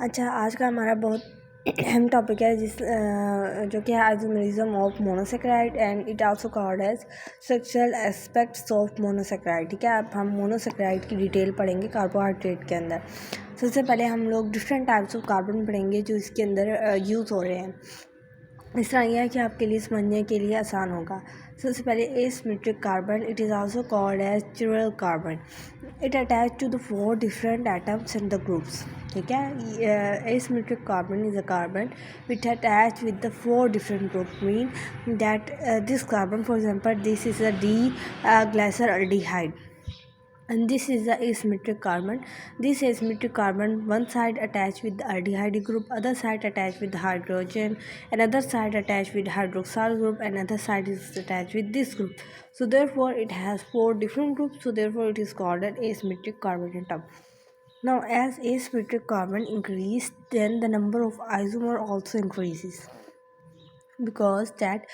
अच्छा, आज का हमारा बहुत अहम टॉपिक है जो कि है isomerism of monosaccharide and it also called as structural aspects of monosaccharide. ठीक है, अब हम मोनोसेक्राइड की डिटेल पढ़ेंगे कार्बोहाइड्रेट के अंदर। सबसे पहले हम लोग डिफरेंट टाइप्स ऑफ कार्बन पढ़ेंगे जो इसके अंदर यूज़ हो रहे हैं। इस तरह यह है कि आपके लिए समझने के लिए आसान होगा। सबसे पहले asymmetric carbon, it is also called as chiral carbon. It attach to the 4 different atoms in the groups. ठीक है, asymmetric carbon is a carbon which attach with the 4 different groups, mean that this carbon, for example, this is a D glyceraldehyde, and this is the asymmetric carbon. This asymmetric carbon, one side attached with the aldehyde group, other side attached with the hydrogen, another side attached with hydroxyl group, another side is attached with this group. So therefore it has 4 different groups, so therefore it is called an asymmetric carbon atom. Now, as asymmetric carbon increase, then the number of isomer also increases, because that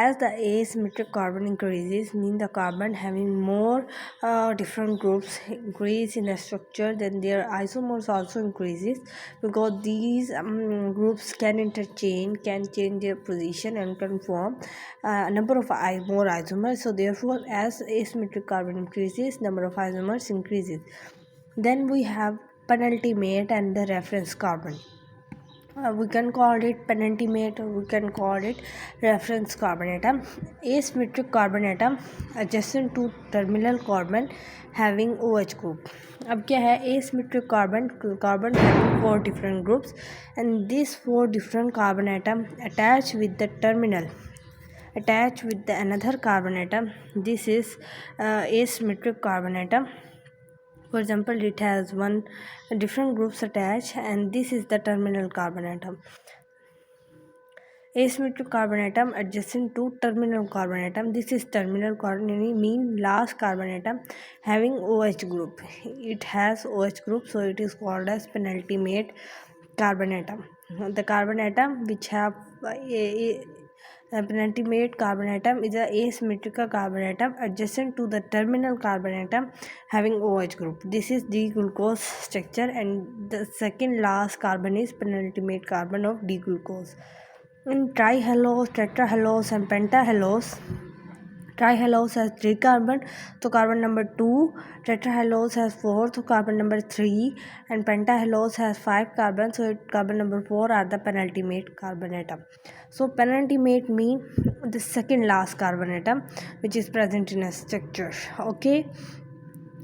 as the asymmetric carbon increases, mean the carbon having more different groups increase in the structure, then their isomers also increases, because these groups can interchange, can change their position and can form a number of more isomers. So therefore, as asymmetric carbon increases, number of isomers increases. Then we have penultimate and the reference carbon. We can call it penultimate, or we can call it reference carbon atom. Asymmetric carbon atom adjacent to terminal carbon having OH group. अब क्या है, asymmetric carbon having 4 different groups, and these 4 different carbon atom attach with the terminal, attach with the another carbon atom. This is asymmetric carbon atom. For example, it has one different groups attached, and this is the terminal carbon atom. Asymmetric carbon atom adjacent to terminal carbon atom. This is terminal carbon, mean last carbon atom having OH group. It has OH group, so it is called as penultimate carbon atom. The carbon atom which have penultimate carbon atom is a asymmetrical carbon atom adjacent to the terminal carbon atom having OH group. This is D-glucose structure, and the second last carbon is penultimate carbon of D-glucose. In trihalose, tetrahalose and pentahalose, trihalose has 3 carbon, so carbon number 2, tetrahalose has 4, so carbon number 3, and pentahalose has 5 carbon, so carbon number 4 are the penultimate carbon atom. So penultimate mean the second last carbon atom which is present in a structure. Okay,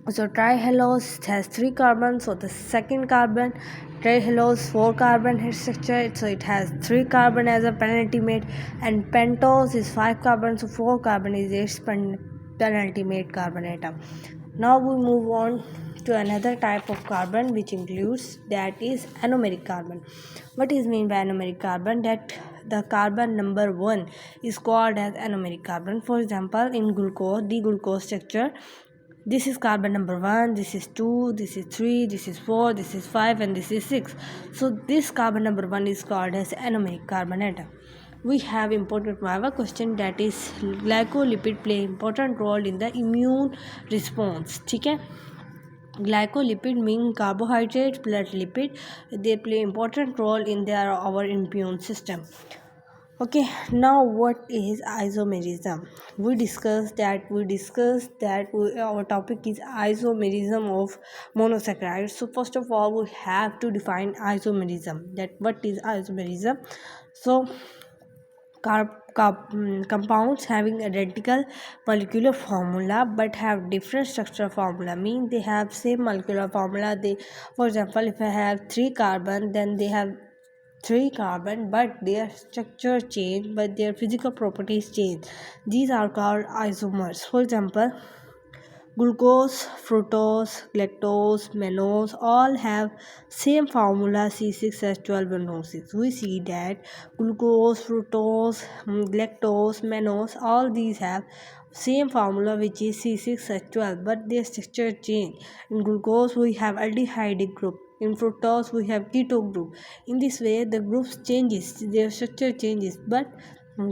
so trihalose has 3 carbons, so the second carbon, trihalose 4 carbon structure, so it has 3 carbon as a penultimate, and pentose is 5 carbon, so 4 carbon is its penultimate carbon atom. Now we move on to another type of carbon which includes, that is anomeric carbon. What is mean by anomeric carbon? That the carbon number 1 is called as anomeric carbon. For example, in glucose, D-glucose structure, this is carbon number 1, this is 2, this is 3, this is 4, this is 5, and this is 6. So this carbon number 1 is called as anomeric carbon atom. We have a question, that is glycolipid play important role in the immune response. ठीक है, glycolipid mean carbohydrates blood lipid, they play important role in our immune system. Okay, now what is isomerism? Our topic is isomerism of monosaccharides. So first of all, we have to define isomerism. That what is isomerism? So compounds having identical molecular formula but have different structural formula, mean they have same molecular formula. For example, if I have 3 carbon, then they have 3 carbon, but their structure change, but their physical properties change. These are called isomers. For example, glucose, fructose, galactose, mannose all have same formula C6H12O6. We see that glucose, fructose, galactose, mannose, all these have same formula which is C6H12, but their structure change. In glucose we have aldehyde group, in fructose we have keto group. In this way the groups changes, their structure changes, but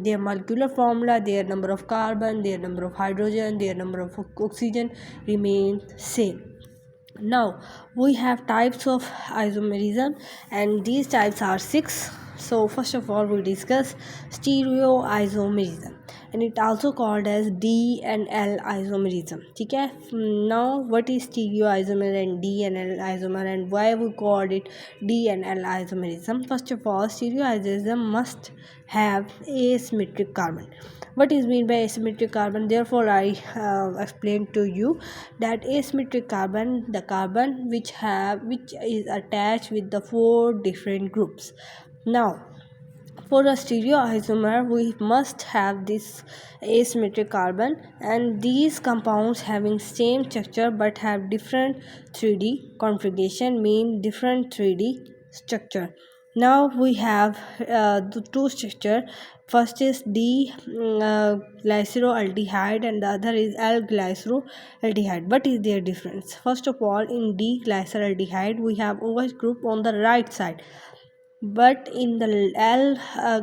their molecular formula, their number of carbon, their number of hydrogen, their number of oxygen remain same. Now we have types of isomerism, and these types are six. So first of all we discuss stereoisomerism, and it also called as D and L isomerism. Okay, now what is stereoisomer and D and L isomer, and why we called it D and L isomerism? First of all, stereoisomerism must have asymmetric carbon. What is mean by asymmetric carbon? Therefore I explained to you that asymmetric carbon, the carbon which is attached with the four different groups. Now for a stereoisomer we must have this asymmetric carbon, and these compounds having same structure but have different 3D configuration mean different 3D structure. Now we have the two structure. First is D glyceroaldehyde and the other is L glyceroaldehyde. What is their difference? First of all, in D glyceroaldehyde we have OH group on the right side, but in the L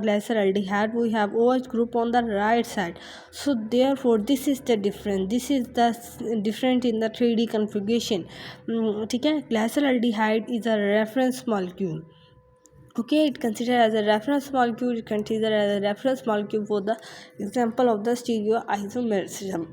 glyceraldehyde we have OH group on the right side. So therefore this is the difference. This is the different in the 3D configuration. ठीक है, glyceraldehyde is a reference molecule. Okay, it considered as a reference molecule. It considered as a reference molecule for the example of the stereoisomerism.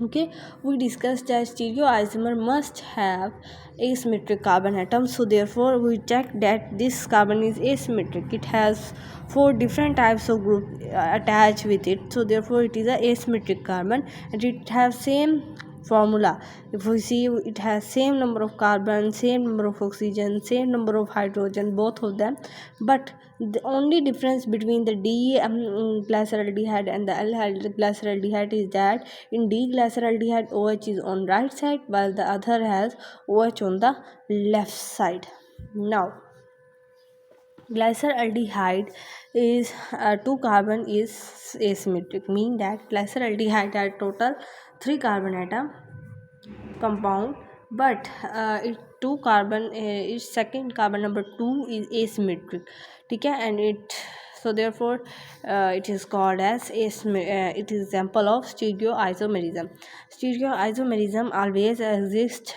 Okay, we discussed that stereoisomer must have asymmetric carbon atoms, so therefore we check that this carbon is asymmetric. It has four different types of group attached with it, so therefore it is a asymmetric carbon, and it has same formula. If we see, it has same number of carbon, same number of oxygen, same number of hydrogen, both of them, but the only difference between the D glyceraldehyde and the L glyceraldehyde is that in D glyceraldehyde OH is on right side while the other has OH on the left side. Now glyceraldehyde is two carbon is asymmetric, mean that glyceraldehyde had total 3 carbon atom compound, but it two carbon its second carbon number 2 is asymmetric. ठीक है, and it, so therefore it is called as it is example of stereoisomerism. Stereoisomerism always exists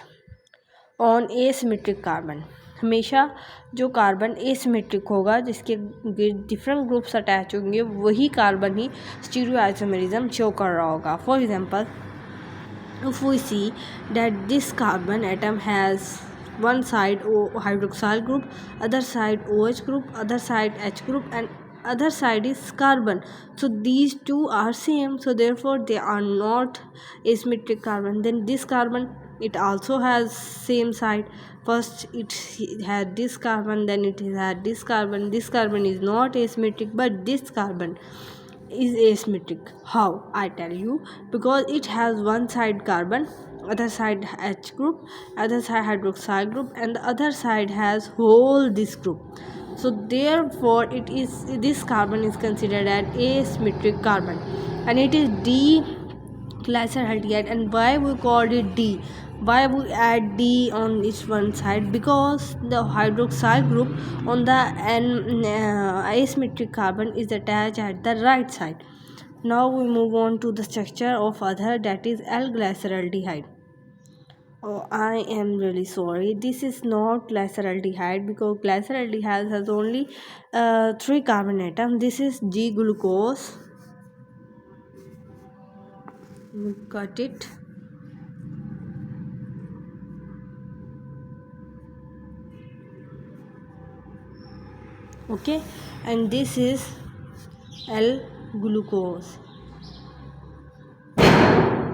on asymmetric carbon. हमेशा जो carbon asymmetric होगा, जिसके different groups attach होंगे, वही carbon ही स्टीरियोआइसोमेरिज्म show कर रहा होगा. For example, if we see that this carbon atom has one side hydroxyl group, other side OH group, other side H group, and other side is carbon, so these two are same, so therefore they are not asymmetric carbon. Then this carbon, it also has same side. First it had this carbon, then it had this carbon. This carbon is not asymmetric, but this carbon is asymmetric. How? I tell you, because it has one side carbon, other side H group, other side hydroxyl group, and the other side has whole this group. So therefore it is, this carbon is considered an asymmetric carbon, and it is D glyceraldehyde. And why we called it D? Why we add D on each one side? Because the hydroxyl group on the asymmetric carbon is attached at the right side. Now we move on to the structure of other, that is L glyceraldehyde. Oh, I am really sorry. This is not glyceraldehyde, because glyceraldehyde has only 3 carbon atoms. This is G glucose. Got it. Okay, and this is L glucose.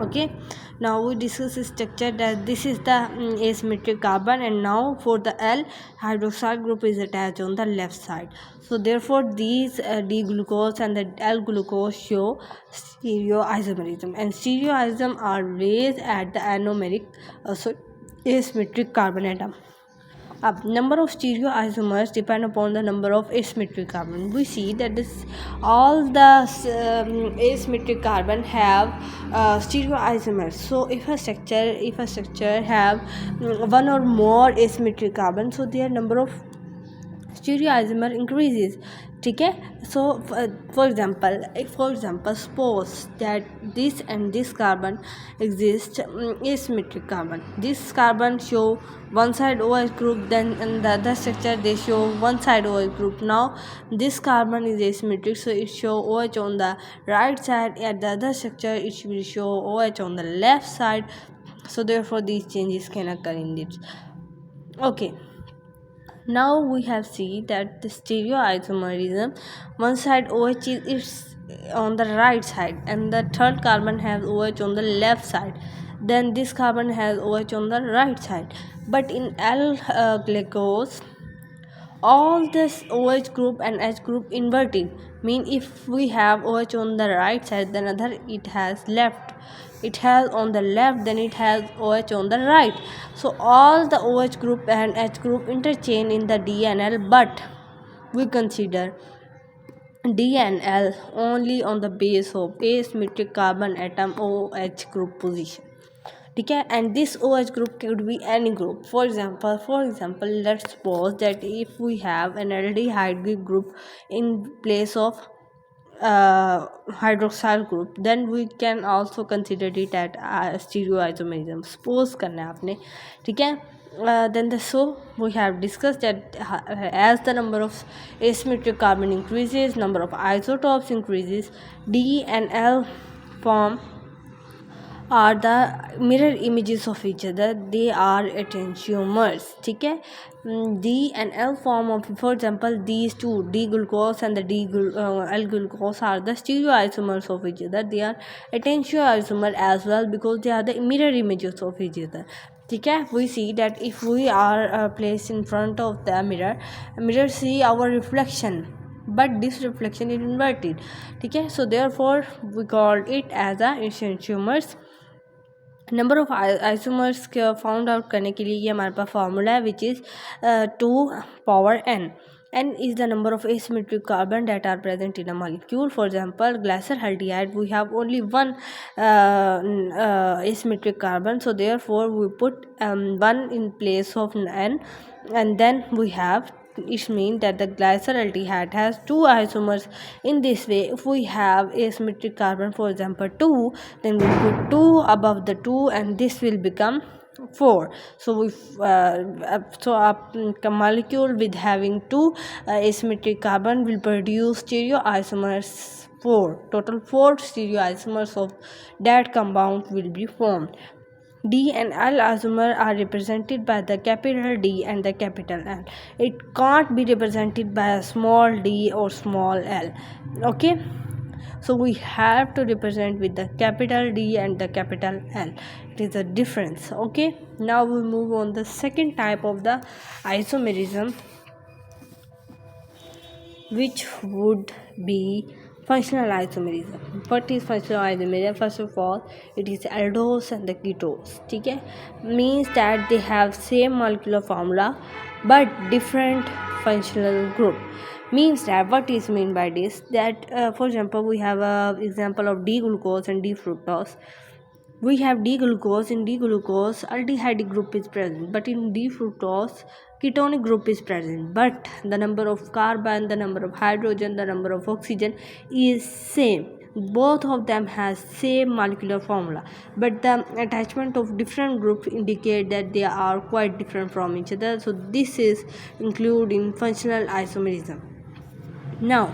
Okay, now we discuss the structure, that this is the asymmetric carbon, and now for the L, hydroxyl group is attached on the left side. So therefore these D glucose and the L glucose show stereoisomerism, and stereoisomerism are raised at the anomeric asymmetric carbon atom. Number of stereoisomers depend upon the number of asymmetric carbon. We see that this all the asymmetric carbon have stereoisomers. So if a structure have one or more asymmetric carbon, so their number of stereoisomer increases, ठीक है. सो for example suppose that this and this carbon exist asymmetric carbon. This carbon show one side OH group, then in the other structure they show one side OH group. Now this carbon is asymmetric, so it show OH on the right side, at the other structure it will show OH on the left side. So therefore these changes can occur in this. Okay, now we have seen that the stereoisomerism, one side OH is on the right side and the third carbon has OH on the left side, then this carbon has OH on the right side. But in L glucose, all this OH group and H group inverted, mean if we have OH on the right side, then other it has left, it has on the left, then it has OH on the right. So all the OH group and H group interchange in the D and L, but we consider D and L only on the base of asymmetric carbon atom OH group position. ठीक है. And this OH group could be any group. For example, let's suppose that if we have an aldehyde group in place of hydroxyl group, then we can also consider it at stereoisomerism. Suppose करना है आपने, ठीक है. So we have discussed that as the number of asymmetric carbon increases, number of isotopes increases. D and L form are the mirror images of each other, they are enantiomers, ठीक है. D and L form of, for example, these two D glucose and the L glucose are the stereoisomers of each other, they are enantiomer as well because they are the mirror images of each other, ठीक है. We see that if we are placed in front of the mirror see our reflection, but this reflection is inverted, ठीक है. So therefore we called it as a enantiomers. Number of isomers found out करने के लिए ये हमारे पास formula है which is 2 n is the number of asymmetric carbon that are present in a molecule. For example, glyceraldehyde, we have only one asymmetric carbon, so therefore we put 1 in place of n, and then we have, it means that the glyceraldehyde has 2 isomers. In this way, if we have asymmetric carbon, for example 2, then we put 2 above the 2 and this will become 4. So we a molecule with having 2 asymmetric carbon will produce stereoisomers 4. Total 4 stereoisomers of that compound will be formed. D and L isomer are represented by the capital D and the capital L. It can't be represented by a small d or small l. Okay, so we have to represent with the capital D and the capital L. It is a difference. Okay, now we move on the second type of the isomerism, which would be functional isomerism. What is functional isomerism? First of all, it is aldose and the ketose, ठीक है. Means that they have same molecular formula but different functional group. Means that what is mean by this, that for example we have a example of D glucose and D fructose. We have D glucose. In D glucose aldehyde group is present, but in D fructose ketonic group is present, but the number of carbon, the number of hydrogen, the number of oxygen is same. Both of them has same molecular formula, but the attachment of different groups indicate that they are quite different from each other. So this is included in functional isomerism. Now,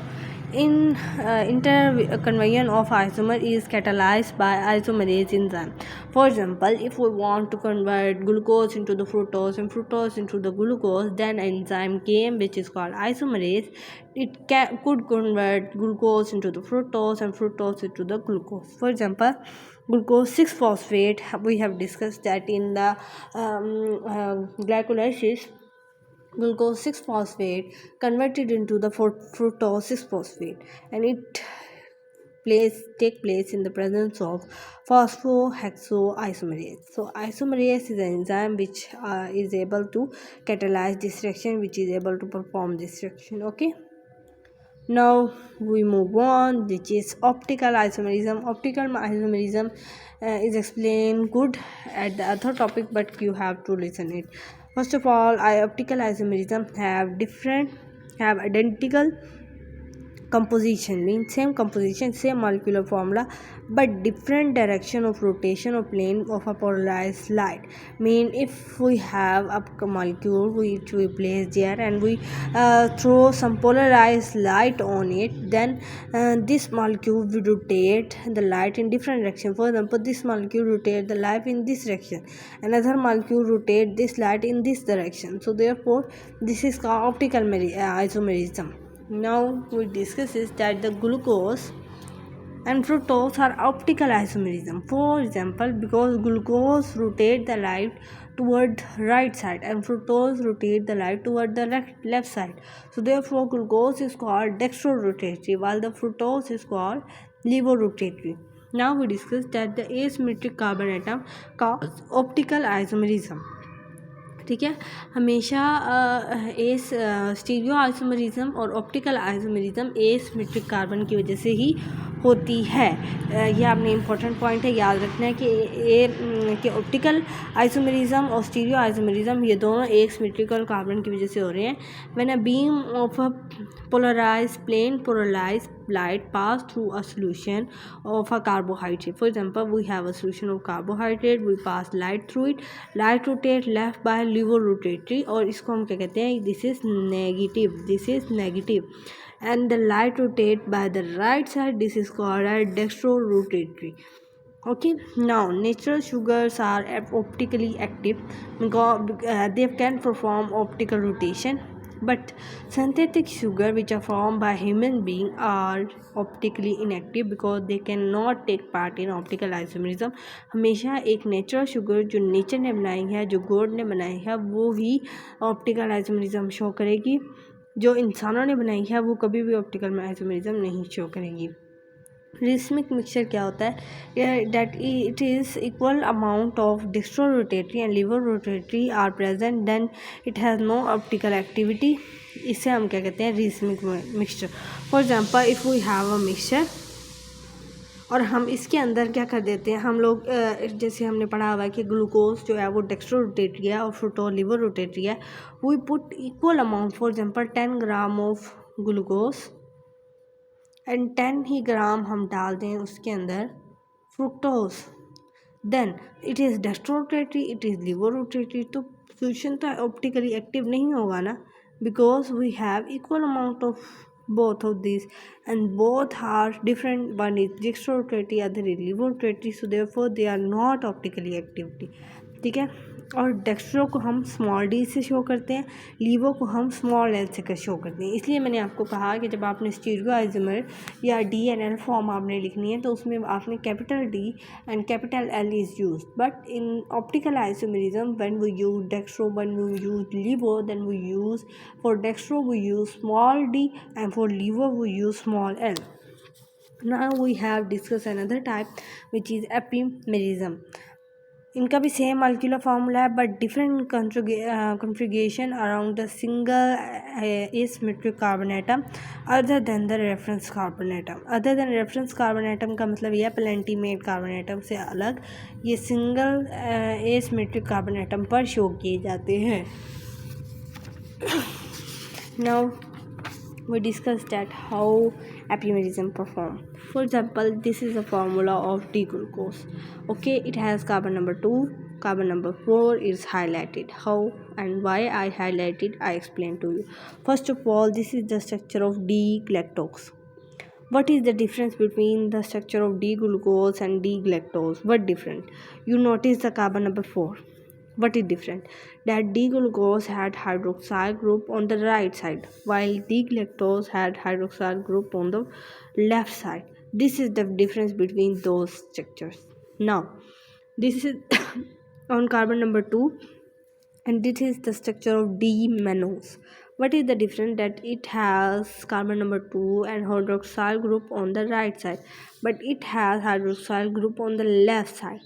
in interconversion of isomer is catalyzed by isomerase enzyme. For example, if we want to convert glucose into the fructose and fructose into the glucose, then an enzyme came which is called isomerase. It could convert glucose into the fructose and fructose into the glucose. For example, glucose 6-phosphate, we have discussed that in the glycolysis, glucose 6-phosphate converted into the fructose 6-phosphate, and it take place in the presence of phosphohexoisomerase. So isomerase is an enzyme which is able to catalyze this reaction, which is able to perform this reaction. Okay, now we move on, which is optical isomerism. Optical isomerism is explained good at the other topic, but you have to listen it. First of all, optical isomerism have different have identical composition, means same composition, same molecular formula, but different direction of rotation or plane of a polarized light. Mean if we have a molecule which we place there and we throw some polarized light on it, then this molecule will rotate the light in different direction. For example, this molecule rotate the light in this direction, another molecule rotate this light in this direction. So therefore this is called optical isomerism. Now we discuss is that the glucose and fructose are optical isomerism. For example, because glucose rotate the light toward right side and fructose rotate the light toward the left side. So therefore glucose is called dextrorotatory while the fructose is called levorotatory. Now we discuss that the asymmetric carbon atom cause optical isomerism. ठीक है, हमेशा S stereo isomerism और optical isomerism asymmetric carbon की वजह से ही होती है। ये आपने इंपॉर्टेंट पॉइंट है, याद रखना है कि ऑप्टिकल आइसोमेरिज्म और स्टीरियो आइसोमेरिज्म ये दोनों एक सिमेट्रिकल कार्बन की वजह से हो रहे हैं। When a beam of a polarized light pass through a solution of a carbohydrate. For example, we have a solution of carbohydrate, we pass light through it, light rotate left by levorotatory, और इसको हम क्या कहते हैं, this is negative, and the light rotate by the right side, this is called as dextrorotatory. Okay, now natural sugars are optically active because they can perform optical rotation, but synthetic sugar which are formed by human being are optically inactive because they cannot take part in optical isomerism. हमेशा एक natural sugar जो nature ने बनाई है, जो God ने बनाई है, वो ही ऑप्टिकल आइसोमेरिज्म शो करेगी। जो इंसानों ने बनाई है वो कभी भी ऑप्टिकल आइसोमेरिज्म नहीं शो करेगी। रिस्मिक मिक्सचर क्या होता है, that it is equal amount of dextrorotatory and levo rotatory are present, then it has no optical activity. इसे हम क्या कहते हैं, racemic mixture. For example, if we have a mixture और हम इसके अंदर क्या कर देते हैं, हम लोग जैसे हमने पढ़ा हुआ है कि ग्लूकोज जो है वो डेक्स्ट्रो रोटेटरी है और फ्रूटोज लिवर रोटेटरी है। We put equal amount, for example 10 gram of glucose and 10 ही ग्राम हम डाल दें उसके अंदर fructose, then it is dextrorotatory, it is levorotatory. तो सोल्यूशन तो ऑप्टिकली एक्टिव नहीं होगा ना, because we have equal amount of both of these and both are different. One is dextrorotatory, other is levorotatory, so therefore they are not optically active. ठीक है, और dextro को हम स्मॉल डी से show करते हैं, लीवो को हम स्मॉल एल से शो करते हैं। इसलिए मैंने आपको कहा कि जब आपने स्टीरियो आइसोमर या डी एन एल फॉर्म आपने लिखनी है तो उसमें आपने capital D and capital L is use, but in optical isomerism when we use dextro, when we use levo, then we use for dextro we use small D and for lever we use small l. Now we have discussed another type which is epimerism. इनका भी same molecular formula है but different configuration around the single asymmetric carbon atom other than the reference carbon atom. Other than reference carbon atom का मतलब यह प्लेंटीमेट carbon atom से अलग ये single asymmetric carbon atom पर शो किए जाते हैं। Now we discussed that how epimerism perform. For example, this is the formula of D-glucose. Okay, it has carbon number 2, carbon number 4 is highlighted. How and why I highlighted, I explain to you. First of all, this is the structure of D-galactose. What is the difference between the structure of D-glucose and D-galactose? What different? You notice the carbon number 4. What is different? That D-glucose had hydroxyl group on the right side, while D-galactose had hydroxyl group on the left side. This is the difference between those structures. Now, this is on carbon number 2, and this is the structure of D-mannose. What is the difference? That it has carbon number 2 and hydroxyl group on the right side, but it has hydroxyl group on the left side.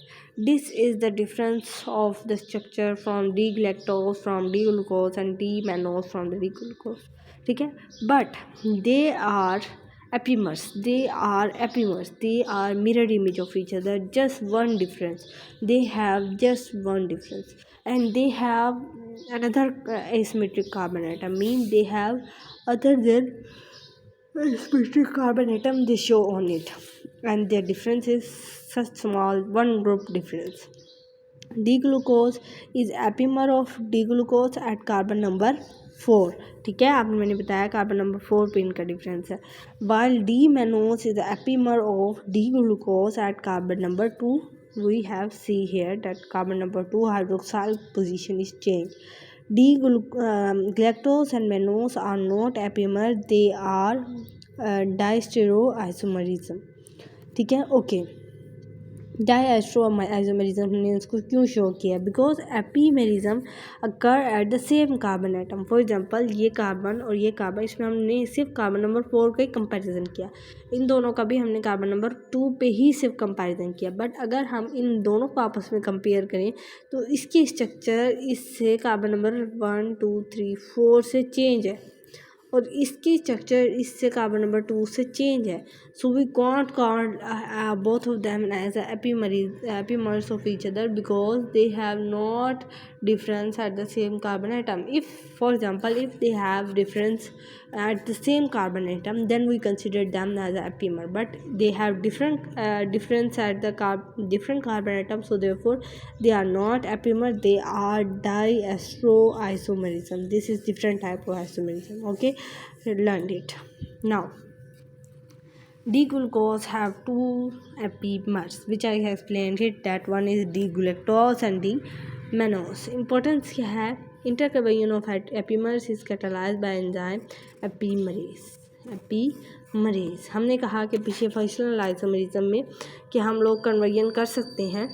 This is the difference of the structure from D-galactose from D-glucose and D-mannose from the D-glucose. ठीक है, but they are epimers, they are mirror image of each other. Just one difference, they have just one difference, and they have another asymmetric carbon atom mean they have other than asymmetric carbon atom they show on it, and their difference is such small one group difference. D-glucose is epimer of D-glucose at carbon number 4. ठीक है, आपने मैंने बताया carbon number 4 पे इनका difference है. While D-mannose is epimer of D-glucose at carbon number 2. We have see here that carbon number 2 hydroxyl position is changed. Galactose and mannose are not epimer, they are distereoisomerism. ठीक है, okay. Diastereoisomerism हमने उसको क्यों show किया? Because epimerism occur at the same carbon atom. For example ये carbon और ये carbon, इसमें हमने सिर्फ कार्बन नंबर 4 का ही कंपैरिजन किया. इन दोनों का भी हमने कार्बन नंबर 2 पे ही सिर्फ कंपैरिजन किया. बट अगर हम इन दोनों को आपस में कंपेयर करें तो इसकी स्ट्रक्चर इससे कार्बन नंबर 1 2 3 4 से चेंज है और इसकी स्ट्रक्चर इससे कार्बन नंबर 2 से चेंज है. So we can't call both of them as epimers of each other because they have not difference at the same carbon atom. If for example if they have difference at the same carbon atom, then we consider them as a epimer, but they have difference at the different carbon atom, so therefore they are not epimer, they are diastereoisomerism. This is different type of isomerism. Okay, learned it. Now D-glucose have two epimers which I have explained it, that one is D-galactose and D-mannose. Importance क्या है? Interconversion of epimers is catalyzed by enzyme epimerase. हमने कहा कि पीछे functional isomerism में कि हम लोग कन्वर्जन कर सकते हैं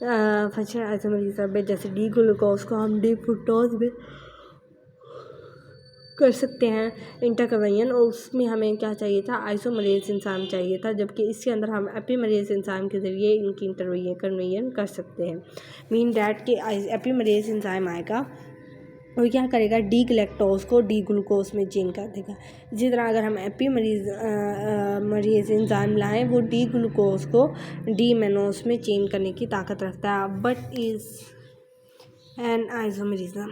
फंक्शनल आइसोमेरिज्म में, जैसे D-glucose को हम D-fructose में कर सकते हैं इंटरकन्वर्जन, और उसमें हमें क्या चाहिए था? आइसोमरेज एंजाइम चाहिए था, जबकि इसके अंदर हम एपीमरेज एंजाइम के ज़रिए इनकी कन्वर्जन कर सकते हैं. मीन डैट कि एपीमरेज एंजाइम आएगा और क्या करेगा? डी गैलेक्टोज को डी ग्लूकोज में चेंज कर देगा. इसी तरह अगर हम एपीमरेज एंजाइम लाएँ, वो डी ग्लूकोज को डी मेनोस में चेंज करने की ताकत रखता है. But is an isomerism.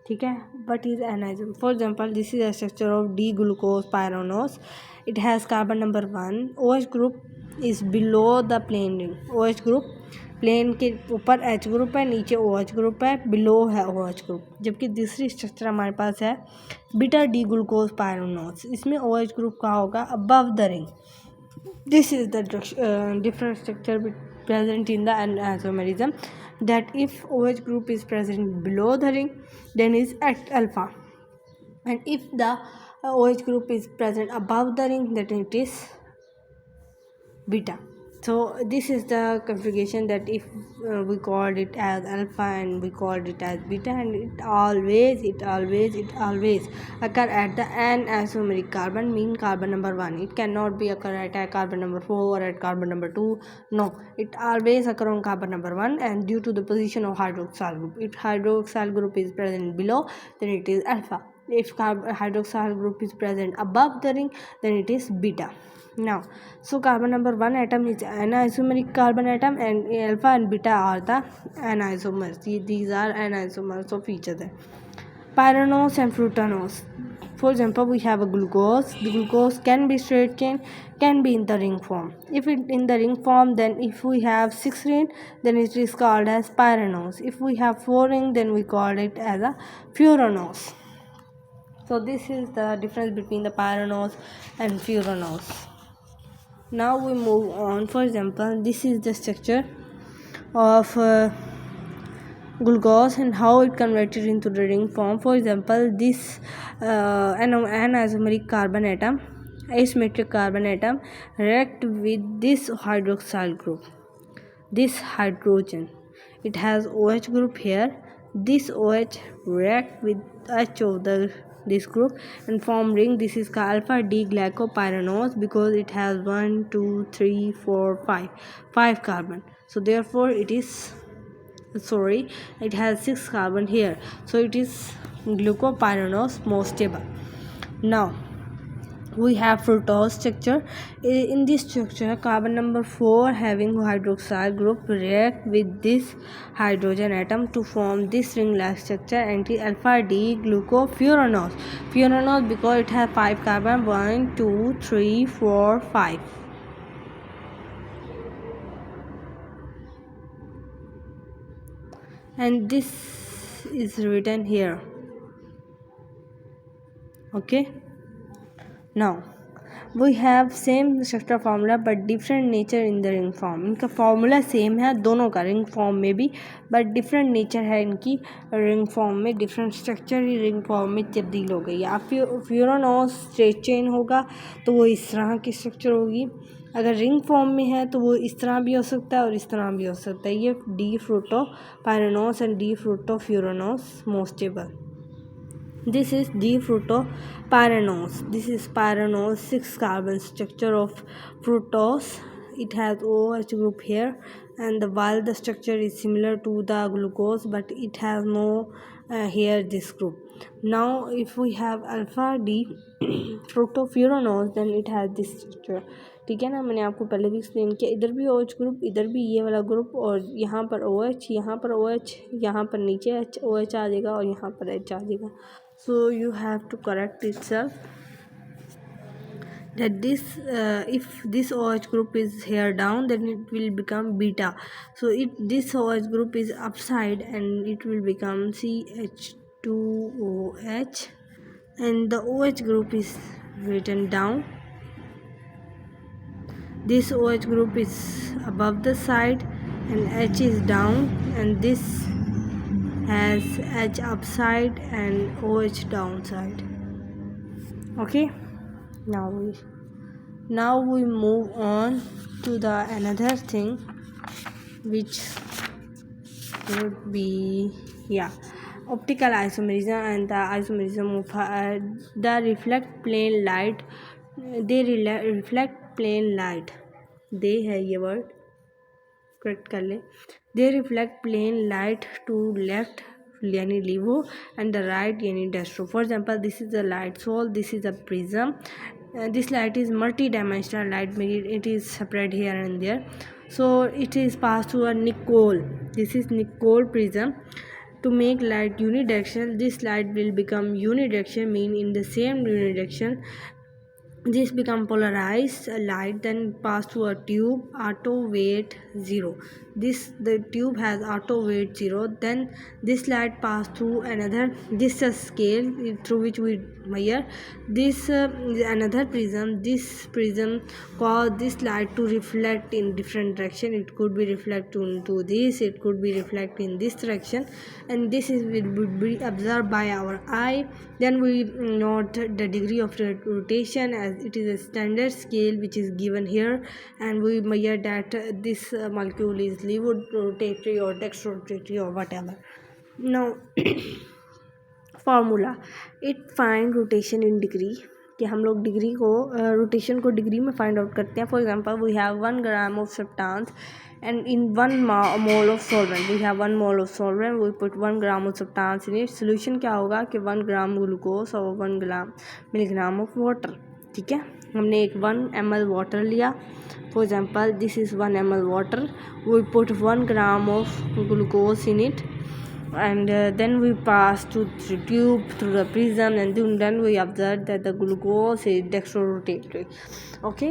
ठीक है, but is anomerism. For example this is the structure of D glucose pyranose. It has carbon number 1. OH group is below the plane ring. OH group plane के ऊपर H group है, नीचे OH group है, below है OH group. जबकि दूसरी structure हमारे पास है बीटा डी ग्लूकोज पायरोनोस. इसमें OH ग्रुप का होगा above the ring. This is the different structure present in the isomerism, that if OH group is present below the ring, then is at alpha, and if the OH group is present above the ring, then it is beta. So this is the configuration, that if we called it as alpha and we called it as beta, and it always occur at the anisomeric carbon, mean carbon number 1. It cannot be occur at carbon number 4 or at carbon number 2. No, it always occur on carbon number 1, and due to the position of hydroxyl group. If hydroxyl group is present below, then it is alpha. If hydroxyl group is present above the ring, then it is beta. Now, so carbon number 1 atom is anisomeric carbon atom, and alpha and beta are the anisomers. These are anisomers of each other. Pyranose and fructanose. For example, we have a glucose. The glucose can be straight chain, can be in the ring form. If it in the ring form, then if we have 6 ring, then it is called as pyranose. If we have 4 ring, then we call it as a furanose. So this is the difference between the pyranose and furanose. Now we move on. For example, this is the structure of glucose and how it converted into the ring form. For example, this anisomeric carbon atom, asymmetric carbon atom, react with this hydroxyl group, this hydrogen. It has OH group here. This OH react with H of this group and form ring. This is called alpha D glycopyranose because it has 1 2 3 4 5 carbon. So therefore it has 6 carbon here. So it is glucopyranose most stable. Now we have fructose structure. In this structure, carbon number 4 having hydroxyl group react with this hydrogen atom to form this ring-like structure, anti-alpha D glucofuranose. Furanose because it has 5 carbon, 1 2 3 4 5. And this is written here. Okay, now we have same structure formula but different nature in the ring form. इनका formula same है दोनों का, ring form में भी, but different nature है इनकी ring form में, different structure ही ring form में तब्दील हो गई है. आप फ्यूरानोस स्ट्रेट चेन होगा तो वो इस तरह की स्ट्रक्चर होगी, अगर रिंग फॉर्म में है तो वो इस तरह भी हो सकता है और इस तरह भी हो सकता है. ये D fructo pyranose and D fructo furanose most stable. This is D-frutopyranose. This is pyranose 6 carbon structure of fructose. It has OH group here, and while the structure is similar to the glucose, but it has no here this group. Now if we have alpha D fructofuranose, then it has this structure. ठीक है ना, मैंने आपको पहले भी explain किया. इधर भी OH ग्रुप, इधर भी ये वाला ग्रुप, और यहाँ पर OH, यहाँ पर OH, यहाँ पर नीचे OH आ जाएगा और यहाँ पर H आ जाएगा. So you have to correct itself that this if this OH group is here down, then it will become beta. So this OH group is upside and it will become CH2OH, and the OH group is written down. This OH group is above the side and H is down, and this has H upside and OH downside. Okay, now we move on to the another thing, which would be optical isomerism and the isomerism of the reflect plane light. They reflect plane light. They है ये word, correct कर ले. They reflect plane light to left यानी LIVO and the right यानी destro. For example, this is the light source, this is a prism. This light is multi-dimensional light, meaning it is spread here and there. So it is passed through a Nicol. This is Nicol prism. To make light unidirectional, this light will become unidirectional, mean in the same unidirection. This become polarized light, then pass through a tube, auto weight 0. The tube has auto weight 0. Then this light pass through another. This is a scale through which we measure. This is another prism. This prism cause this light to reflect in different direction. It could be reflect into this. It could be reflect in this direction, and this is will be observed by our eye. Then we note the degree of rotation, as it is a standard scale which is given here, and we measure that this molecule is levorotatory or dextrorotatory or whatever. Now formula, it find rotation in degree, कि हम लोग degree को rotation को degree में find out करते हैं. For example, we have 1 gram of substance and in 1 mole of solvent, we have 1 mole of solvent, we put 1 gram of substance in it. solution क्या होगा कि 1 gram ग्लूकोज और 1 milligram of water. ठीक है, हमने एक 1 ml वाटर लिया. For example, this is 1 ml water, we put 1 gram of glucose in it, and then we pass through the tube, through the prism, and then we observe that the glucose is dextrorotatory. ओके,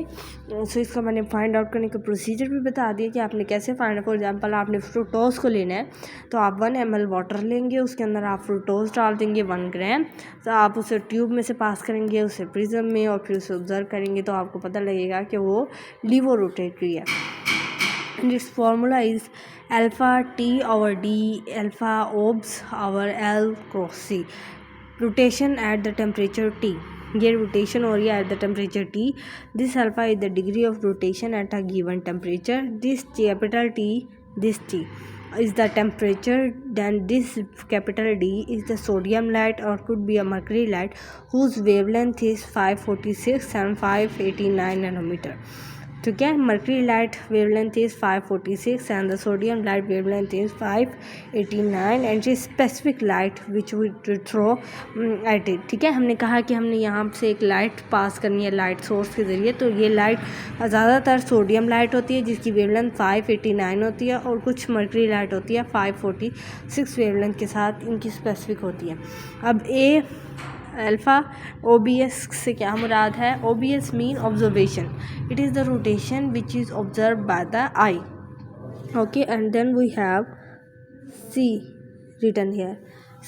so इसका मैंने find out करने का procedure भी बता दिया कि आपने कैसे फाइंड. फॉर एग्जांपल, आपने फ्रूक्टोज को लेना है तो आप 1 ml वाटर लेंगे, उसके अंदर आप फ्रूक्टोज डाल देंगे 1 ग्राम. तो आप उसे ट्यूब में से पास करेंगे, उसे प्रिज्म में, और फिर उसे ऑब्जर्व करेंगे तो आपको पता लगेगा कि वो लीवोरोटेटरी है. And its formula is alpha T over D, alpha obs over L cross C. Rotation at the temperature T. ये rotation हो रही है at the temperature T. This alpha is the degree of rotation at a given temperature. This capital T, this T is the temperature. Then this capital D is the sodium light, or could be a mercury light, whose wavelength is 546 and 589 nanometer. ठीक है. Mercury light wavelength is 546 and the sodium light wavelength is 589 and it is specific light which we throw at it. ठीक है, हमने कहा कि हमने यहाँ से एक लाइट पास करनी है लाइट सोर्स के ज़रिए. तो ये लाइट ज़्यादातर सोडियम लाइट होती है जिसकी वेवलेंथ 589 होती है और कुछ मर्करी लाइट होती है 546 वेवलेंथ के साथ इनकी स्पेसिफिक होती है. अब ए अल्फ़ा OBS से क्या मुराद है? OBS mean observation. It is the rotation which is observe by the eye. Okay, and then we have C written here.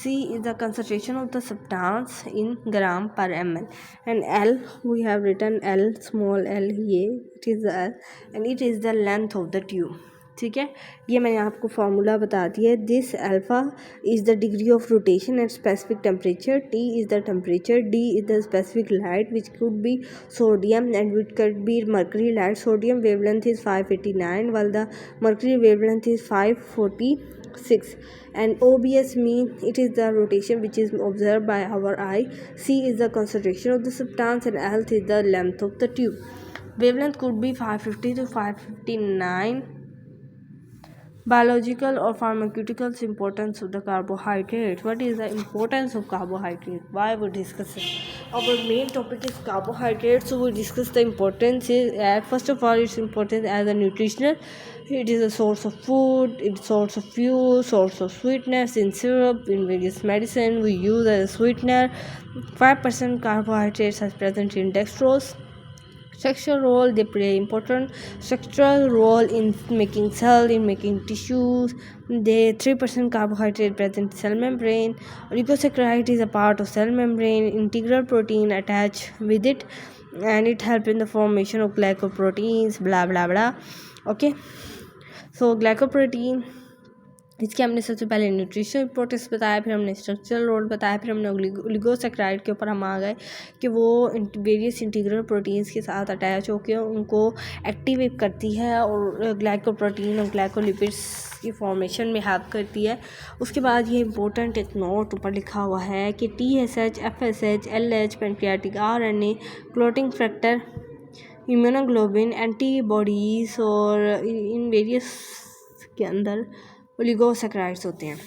C is the concentration of the substance in gram per ml and L we have written L small l here. It is the L and it is the length of the tube. ठीक है, ये मैंने आपको formula बता दिया है. This alpha is the degree of rotation at specific temperature. T is the temperature. D is the specific light which could be sodium and which could be mercury light. Sodium wavelength is 589 while the mercury wavelength is 546 and OBS means it is the rotation which is observed by our eye. C is the concentration of the substance and L is the length of the tube. Wavelength could be 550 to 559. Biological or pharmaceutical importance of the carbohydrates. What is the importance of carbohydrates? Why we discuss it? Our main topic is carbohydrates, so we discuss the importance. First of all, its importance as a nutritional. It is a source of food, it's source of fuel, source of sweetness in syrup, in various medicine we use as a sweetener. 5% carbohydrates are present in dextrose. Structural role, they play important structural role in making cell, in making tissues. They 3% carbohydrate present in cell membrane. Oligosaccharide is a part of cell membrane. Integral protein attached with it and it helps in the formation of glycoproteins, blah blah blah. Okay, so glycoprotein इसके हमने सबसे पहले nutrition importance बताया, फिर हमने structural role बताया, फिर हमने ओलिगोसैकराइड के ऊपर हम आ गए कि वो वेरियस इंटीग्रल प्रोटीन्स के साथ अटैच होकर उनको एक्टिवेट करती है और ग्लाइकोप्रोटीन और ग्लाइकोलिपिड्स की फॉर्मेशन में हेल्प करती है. उसके बाद ये इंपॉर्टेंट एक नोट ऊपर लिखा हुआ है कि TSH, FSH, LH, pancreatic RNA, clotting factor, immunoglobulin, antibodies और इन वेरियस के अंदर ओलिगोसैकराइड्स होते हैं.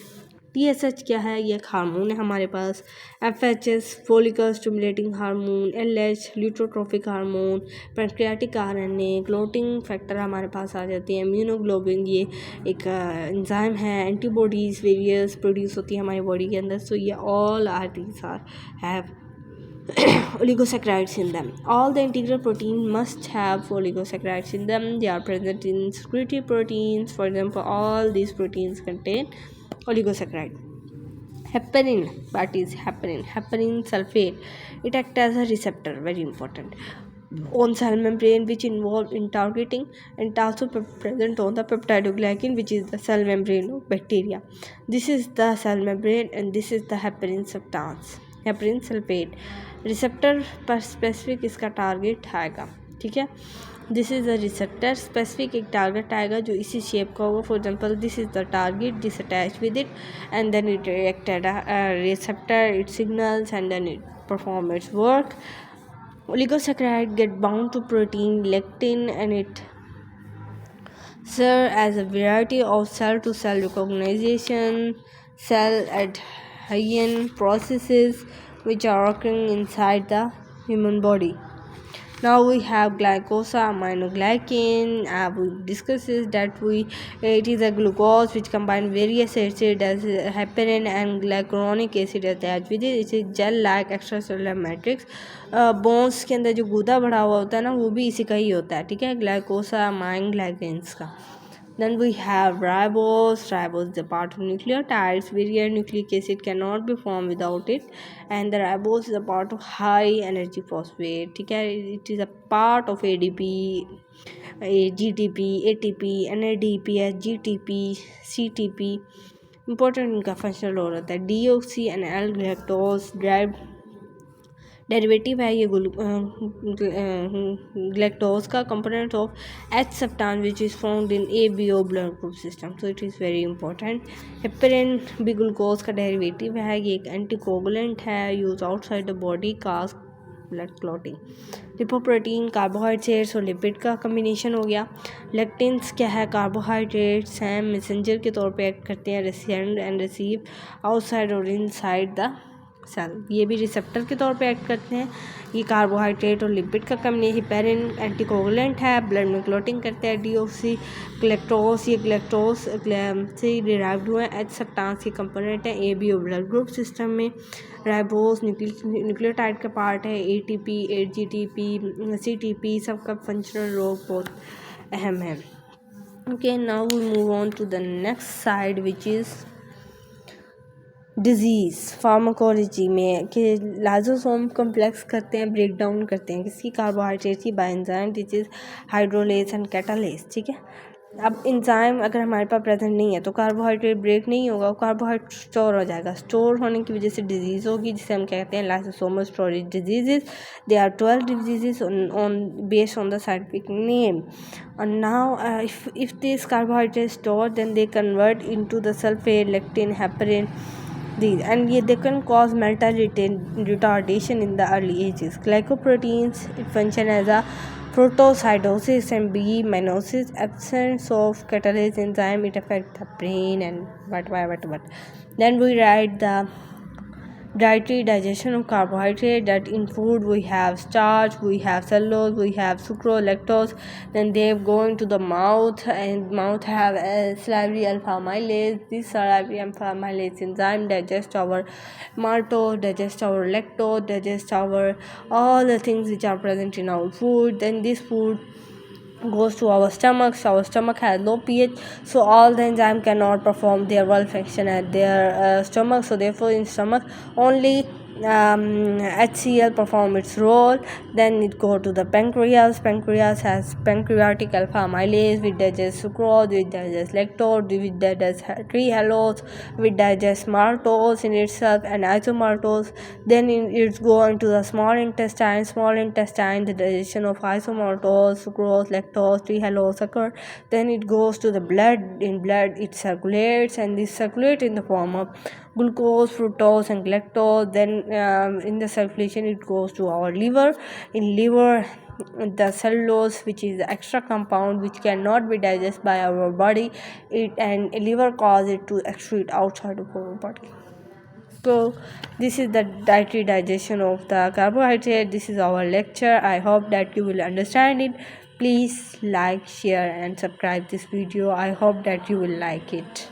TSH क्या है? ये एक हार्मोन है हमारे पास. FHS follicle stimulating hormone, LH luteotrophic hormone, pancreatic RNA, clotting factor हमारे पास आ जाते हैं. इम्यूनोग्लोबिन ये एक एंजाइम है. एंटीबॉडीज़ वेरियस प्रोड्यूस होती है हमारी बॉडी के अंदर. सो ये all are these are have oligosaccharides in them. All the integral protein must have oligosaccharides in them. They are present in secretory proteins. For example, all these proteins contain oligosaccharide. Heparin, what is heparin? Heparin sulfate. It acts as a receptor, very important, on cell membrane which involved in targeting and also present on the peptidoglycan which is the cell membrane of bacteria. This is the cell membrane and this is the heparin substance, heparin sulfate. Receptor पर specific इसका target आएगा. ठीक है, this is the receptor. Specific एक target आएगा जो इसी shape का होगा. For example this is the target, this attach with it and then it reacted receptor, it signals and then it perform its work. Oligosaccharide get bound to protein lectin and it serve as a variety of cell-to-cell recognition, cell adhesion processes which are occurring inside the human body. Now we have glycosaminoglycan. We discussed that it is a glucose which combine various acids as heparin and glycuronic acid attached with it. It is gel-like extracellular matrix. Bones के अंदर जो गूदा बढ़ा हुआ होता है ना, वो भी इसी का ही होता है. ठीक है, ग्लाइकोसामाइनोग्लाइकेंस का. Then we have ribose. Ribose is a part of nucleotides. Where nucleic acid cannot be formed without it, and the ribose is a part of high energy phosphate. ठीक है, it is a part of ADP, GTP, ATP, NADPH, GTP, CTP. Important इनका functional role होता है. Deoxy and L galactose derivative है ये galactose का. Component of H substance which is found in ABO blood group system. So it is very important. Heparin भी glucose का derivative है. ये एक एंटीकोगुलेंट है, use outside the body, cause blood clotting. Lipoprotein carbohydrates और lipid का combination हो गया। लेक्टिन्स क्या है, कार्बोहाइड्रेट्स हैं, मैसेंजर के तौर पे एक्ट करते हैं, सेंड एंड रिसीव आउटसाइड और इनसाइड द सेल, ये भी रिसेप्टर के तौर पे एक्ट करते हैं। ये कार्बोहाइड्रेट और लिपिड का कम्बिनेशन। हेपेरिन एंटीकोगुलेंट है, ब्लड में क्लॉटिंग करते हैं। डीओक्सी ग्लैक्टोज, ये ग्लैक्टोज से डिराइव्ड हुए हैं। एच सब्सटेंस के कंपोनेंट है ए बी और ब्लड ग्रुप सिस्टम में। राइबोस न्यूक्लियोटाइड का पार्ट है। एटीपी, एजीटीपी, सीटीपी सबका फंक्शनल रोल बहुत अहम है। Okay, now we move on to the next side which is disease pharmacology में, कि लाइसोसोम कम्प्लेक्स करते हैं, ब्रेक डाउन करते हैं किसकी, कार्बोहाइड्रेट की, bye enzyme which is hydrolase and catalase. ठीक है, अब एंजाइम अगर हमारे पास प्रेजेंट नहीं है तो कार्बोहाइड्रेट ब्रेक नहीं होगा, कार्बोहाइड्रेट स्टोर हो जाएगा। स्टोर होने की वजह से डिजीज़ होगी, जिसे हम कहते हैं lysosomal storage diseases. They are 12 diseases on based on the scientific name. And now if this carbohydrate stored, then they convert into the sulfate, lectin, heparin, these, and they can cause mental retardation in the early ages. Glycoproteins, it function as a protocytosis and B menosis. Absence of catalase enzyme, it affects the brain and what. Then we write the dietary digestion of carbohydrate, that in food we have starch, we have cellulose, we have sucrose, lactose. Then they go into the mouth, and mouth have salivary alpha amylase. This salivary alpha amylase enzyme digest our maltose, digest our lactose, digest our all the things which are present in our food. Then this food goes to our stomach, so our stomach has no pH, so all the enzyme cannot perform their well function at their stomach, so therefore in stomach only HCl perform its role. Then it go to the pancreas. Pancreas has pancreatic alpha amylase, which digests sucrose, which digests lactose, which digests trehalose, which digests maltose in itself and isomaltose. Then it's go into the small intestine. Small intestine, the digestion of isomaltose, sucrose, lactose, trehalose occur. Then it goes to the blood. In blood it circulates, and this circulate in the form of glucose, fructose and galactose. Then in the circulation it goes to our liver. In liver, the cellulose, which is the extra compound which cannot be digested by our body, it and liver cause it to excrete outside of our body. So this is the dietary digestion of the carbohydrate. This is our lecture. I hope that you will understand it. Please like, share and subscribe this video. I hope that you will like it.